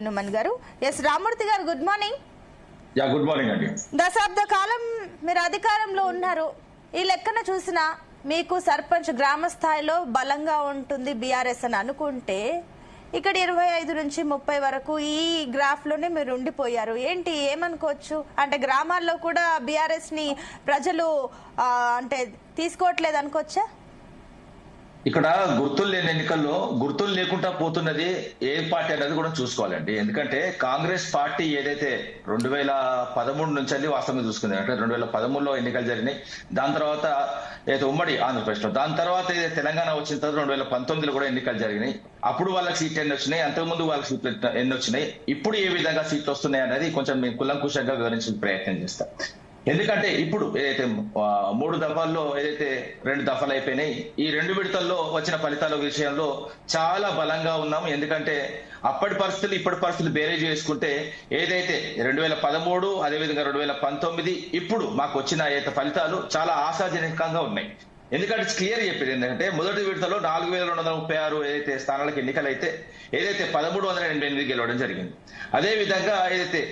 హనుమన్ గారు. ఎస్ రామూర్తి గారు, good morning. Good morning అండి. దశాబ్ద కాలం మీరు అధికారంలో ఉన్నారు. ఈ లెక్కన చూసినా మీకు సర్పంచ్ గ్రామ స్థాయిలో బలంగా ఉంటుంది బీఆర్ఎస్ అని అనుకుంటే, ఇక్కడ 25 నుంచి 30 వరకు ఈ గ్రాఫ్ లోనే మీరు ఉండిపోయారు. ఏంటి, ఏమనుకోవచ్చు? అంటే గ్రామాల్లో కూడా బీఆర్ఎస్ ని ప్రజలు అంటే తీసుకోవట్లేదు అనుకోవచ్చా? ఇక్కడ గుర్తులు లేని ఎన్నికల్లో గుర్తులు లేకుండా పోతున్నది ఏ పార్టీ అనేది కూడా చూసుకోవాలండి. ఎందుకంటే కాంగ్రెస్ పార్టీ ఏదైతే 2013 నుంచి వాస్తవంగా చూసుకుంది, అంటే 2013లో ఎన్నికలు జరిగినాయి. దాని తర్వాత ఏదైతే ఉమ్మడి ఆంధ్రప్రదేశ్ లో, దాని తర్వాత ఏదైతే తెలంగాణ వచ్చిన తర్వాత 2019లో కూడా ఎన్నికలు జరిగినాయి. అప్పుడు వాళ్ళకి సీట్లు ఎన్ని వచ్చినాయి, అంతకుముందు వాళ్ళకి సీట్లు ఎన్ని వచ్చినాయి, ఇప్పుడు ఏ విధంగా సీట్లు వస్తున్నాయి అనేది కొంచెం మేము కులంకుశంగా వివరించే ప్రయత్నం చేస్తాం. ఎందుకంటే ఇప్పుడు ఏదైతే 3 దఫాల్లో ఏదైతే 2 దఫాలు అయిపోయినాయి, ఈ 2 విడతల్లో వచ్చిన ఫలితాల విషయంలో చాలా బలంగా ఉన్నాము. ఎందుకంటే అప్పటి పరిస్థితులు ఇప్పటి పరిస్థితులు బేరేజ్ చేసుకుంటే ఏదైతే 2013 అదేవిధంగా 2019 ఇప్పుడు మాకు వచ్చిన ఏదైతే ఫలితాలు చాలా ఆశాజనకంగా ఉన్నాయి. ఎందుకంటే క్లియర్ చెప్పేది ఏంటంటే మొదటి విడతలో 4236 ఏదైతే స్థానాలకు ఎన్నికలైతే ఏదైతే 1388 గెలవడం జరిగింది. అదే విధంగా ఏదైతే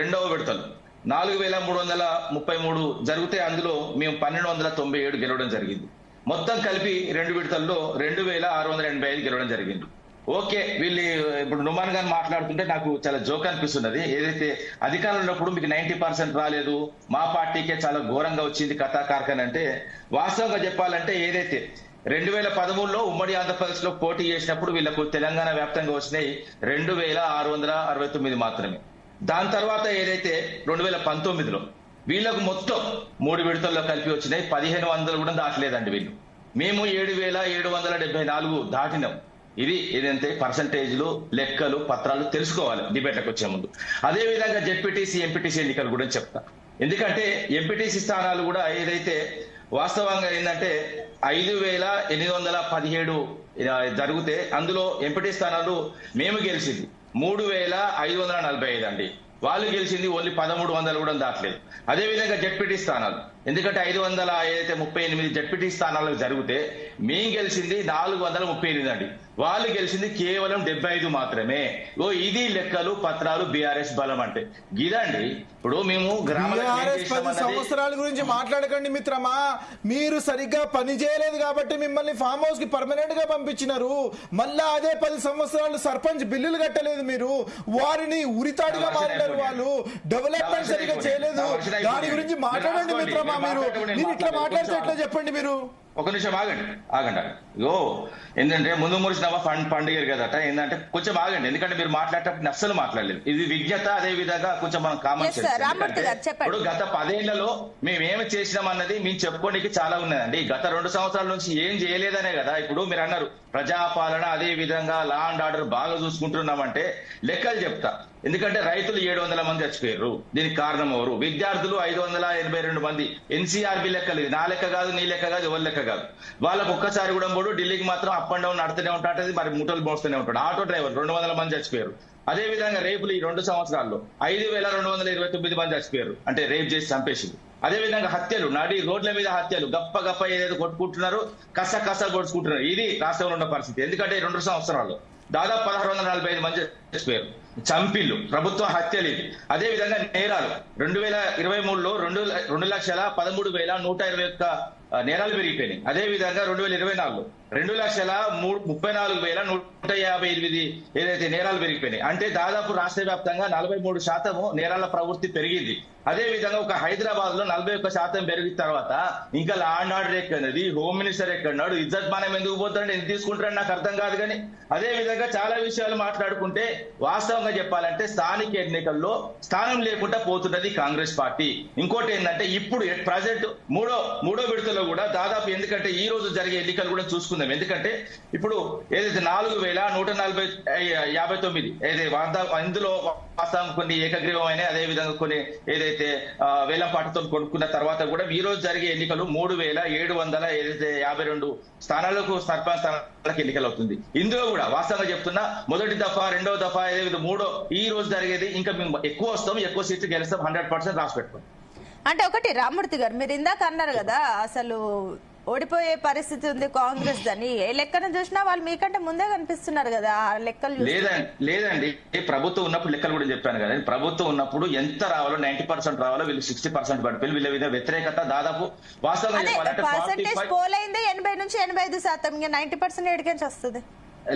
రెండవ విడతలో 4333 జరిగితే అందులో మేము 1297 గెలవడం జరిగింది. మొత్తం కలిపి 2 విడతల్లో 2685 గెలవడం జరిగింది. ఓకే, వీళ్ళు ఇప్పుడు నుమాన్ గారు మాట్లాడుతుంటే నాకు చాలా జోక్ అనిపిస్తున్నది. ఏదైతే అధికారంలో ఉన్నప్పుడు మీకు 90% రాలేదు, మా పార్టీకే చాలా ఘోరంగా వచ్చింది కథా కార్ఖాన్ అంటే, వాస్తవంగా చెప్పాలంటే ఏదైతే 2013లో ఉమ్మడి ఆంధ్రప్రదేశ్ లో పోటీ చేసినప్పుడు వీళ్ళకు తెలంగాణ వ్యాప్తంగా వచ్చినాయి 2669 మాత్రమే. దాని తర్వాత ఏదైతే 2019లో వీళ్ళకు మొత్తం 3 విడతల్లో కలిపి వచ్చినాయి 1500 కూడా దాటలేదండి వీళ్ళు. మేము 7774 దాటినాం. ఇది ఏదంటే పర్సంటేజ్లు, లెక్కలు, పత్రాలు తెలుసుకోవాలి డిబేట్లకు వచ్చే ముందు. అదే విధంగా జెడ్పీటీసీ, ఎంపీటీసీ ఎన్నికలు కూడా చెప్తా. ఎందుకంటే ఎంపీటీసీ స్థానాలు కూడా ఏదైతే వాస్తవంగా ఏంటంటే 5817 జరిగితే అందులో ఎంపీటీ స్థానాలు మేము గెలిచింది 3545 అండి. వాళ్ళు గెలిచింది ఓన్లీ 1300 కూడా దాటలేదు. అదేవిధంగా జెడ్పీటీ స్థానాలు, ఎందుకంటే 538 జెడ్పీటీ స్థానాలకు జరిగితే మేము గెలిచింది 438 అండి. వాళ్ళు గెలిచింది కేవలం 75 మాత్రమే. ఇది లెక్కలు, పత్రాలు, బీఆర్ఎస్ బలం అంటే గిదండి. ఇప్పుడు మేము 10 సంవత్సరాల గురించి మాట్లాడకండి మిత్రమా. మీరు సరిగ్గా పని చేయలేదు కాబట్టి మిమ్మల్ని ఫామ్ హౌస్ కి పర్మనెంట్ గా పంపించినారు. మళ్ళా అదే 10 సంవత్సరాలు సర్పంచ్ బిల్లులు కట్టలేదు మీరు, వారిని ఉరితాడుగా మారినారు. వాళ్ళు డెవలప్మెంట్ సరిగ్గా చేయలేదు. దాని గురించి మాట్లాడండి మిత్రమా. మీరు ఇట్లా మాట్లాడితే ఎట్లా చెప్పండి మీరు? ఒక నిమిషం ఆగండి. ఏంటంటే ముందు మురిసినవా పండుగ కదట. ఏంటంటే కొంచెం ఆగండి, ఎందుకంటే మీరు మాట్లాడేటప్పుడు అస్సలు మాట్లాడలేదు. ఇది విజ్ఞత. అదే విధంగా కొంచెం మనం కామన్ సెన్స్. ఇప్పుడు గత 10 ఏళ్లలో మేమేమి చేసినాం అన్నది మేము చెప్పుకోనికి చాలా ఉన్నదండి. గత 2 సంవత్సరాల నుంచి ఏం చేయలేదనే కదా. ఇప్పుడు మీరు అన్నారు ప్రజాపాలన, అదే విధంగా లా అండ్ ఆర్డర్ బాగా చూసుకుంటున్నామంటే లెక్కలు చెప్తా. ఎందుకంటే రైతులు 700 మంది చచ్చిపోయారు. దీనికి కారణం ఎవరు? విద్యార్థులు 582 మంది. ఎన్సీఆర్బి లెక్కలు, నా లెక్క కాదు, నీ లెక్క కాదు, ఎవరి లెక్క కాదు. వాళ్ళకు ఒక్కసారి కూడా పోడు. ఢిల్లీకి మాత్రం అప్ అండ్ డౌన్ నడుతూనే ఉంటాడు, మరి ముఠలు మోస్తూనే ఉంటాడు. ఆటో డ్రైవర్ 200 మంది చచ్చిపోయారు. అదే విధంగా రేపులు ఈ 2 సంవత్సరాల్లో 5229 మంది చచ్చిపోయారు, అంటే రేప్ చేసి చంపేసింది. అదే విధంగా హత్యలు, నడి రోడ్ల మీద హత్యలు, గప్ప ఏదైతే కొట్టుకుంటున్నారు, కస కొట్టుకుంటున్నారు. ఇది రాష్ట్రంలో ఉన్న పరిస్థితి. ఎందుకంటే 2 సంవత్సరాల్లో దాదాపు 1645 మంది చచ్చిపోయారు. చంపిల్లు, ప్రభుత్వ హత్యలు. ఇది అదే విధంగా నేరాలు 2023లో 2,13,121 నేరాలు పెరిగిపోయినాయి. అదే విధంగా 2024లో 2,34,158 ఏదైతే నేరాలు పెరిగిపోయినాయి. అంటే దాదాపు రాష్ట్ర వ్యాప్తంగా 43% నేరాల ప్రవృత్తి పెరిగింది. అదే విధంగా ఒక హైదరాబాద్ లో 41% పెరిగిన తర్వాత ఇంకా లా అండ్ ఆర్డర్ ఎక్కడది, హోమ్ మినిస్టర్ ఎక్కడున్నాడు, ఇజ్జత్ మనం ఎందుకు పోతాడు, ఎందుకు తీసుకుంటాడు నాకు అర్థం కాదు. కానీ అదే విధంగా చాలా విషయాలు మాట్లాడుకుంటే వాస్తవంగా చెప్పాలంటే స్థానిక ఎన్నికల్లో స్థానం లేకుండా పోతున్నది కాంగ్రెస్ పార్టీ. ఇంకోటి ఏంటంటే ఇప్పుడు ప్రజెంట్ మూడో విడతలో కూడా దాదాపు, ఎందుకంటే ఈ రోజు జరిగే ఎన్నికలు కూడా చూసుకుందాం. ఎందుకంటే ఇప్పుడు ఏదైతే 4159 ఏదైతే ఇందులో వాస్తవం కొన్ని ఏకగ్రీవమైన, అదే విధంగా కొన్ని ఏదైతే వేలం పాటతో కొనుక్కున్న తర్వాత కూడా ఈ రోజు జరిగే ఎన్నికలు 3752 స్థానాలకు సర్పంచ్ స్థానాలకు ఎన్నికలు అవుతుంది. ఇందులో కూడా వాస్తవంగా చెప్తున్నా మొదటి దఫా, రెండవ దఫా, ఏదైతే మూడో ఈ రోజు జరిగేది ఇంకా మేము ఎక్కువ వస్తాం, ఎక్కువ సీట్లు గెలుస్తాం, 100% రాసి పెట్టుకోండి. అంటే ఒకటి రామూర్తి గారు, మీరు ఇందాక అన్నారు కదా, అసలు ఓడిపోయే పరిస్థితి ఉంది కాంగ్రెస్ అని. ఏ లెక్కన చూసినా వాళ్ళు మీకంటే ముందే కనిపిస్తున్నారు కదా ఆ లెక్కలు చూస్తే. లేదండి ప్రభుత్వం ఉన్నప్పుడు లెక్కలు కూడా చెప్పాను కదా, ప్రభుత్వం ఉన్నప్పుడు ఎంత రావాలో 90% రావాలో వీళ్ళు 60% పడిపోయి వీళ్ళ మీద వ్యతిరేకత దాదాపు వాస్తవంగా చెప్పాలంటే పర్సెంటేజ్ పోలైంది 80 నుంచి 85%. ఇంకా 90% ఎడికెంచి వస్తుంది?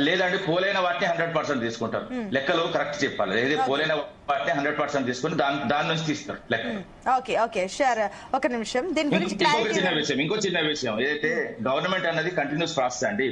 లేదండి పోలైన వాటిని 100% తీసుకుంటారు. లెక్కలు కరెక్ట్ చెప్పాలి. ఏది పోలైన వాటిని 100% తీసుకుని దాని నుంచి తీస్తారు లెక్క. Okay sure. ఒక నిమిషం దీని గురించి ఇంకో చిన్న విషయం ఏదైతే గవర్నమెంట్ అన్నది కంటిన్యూస్ ప్రాసెస్ అండి.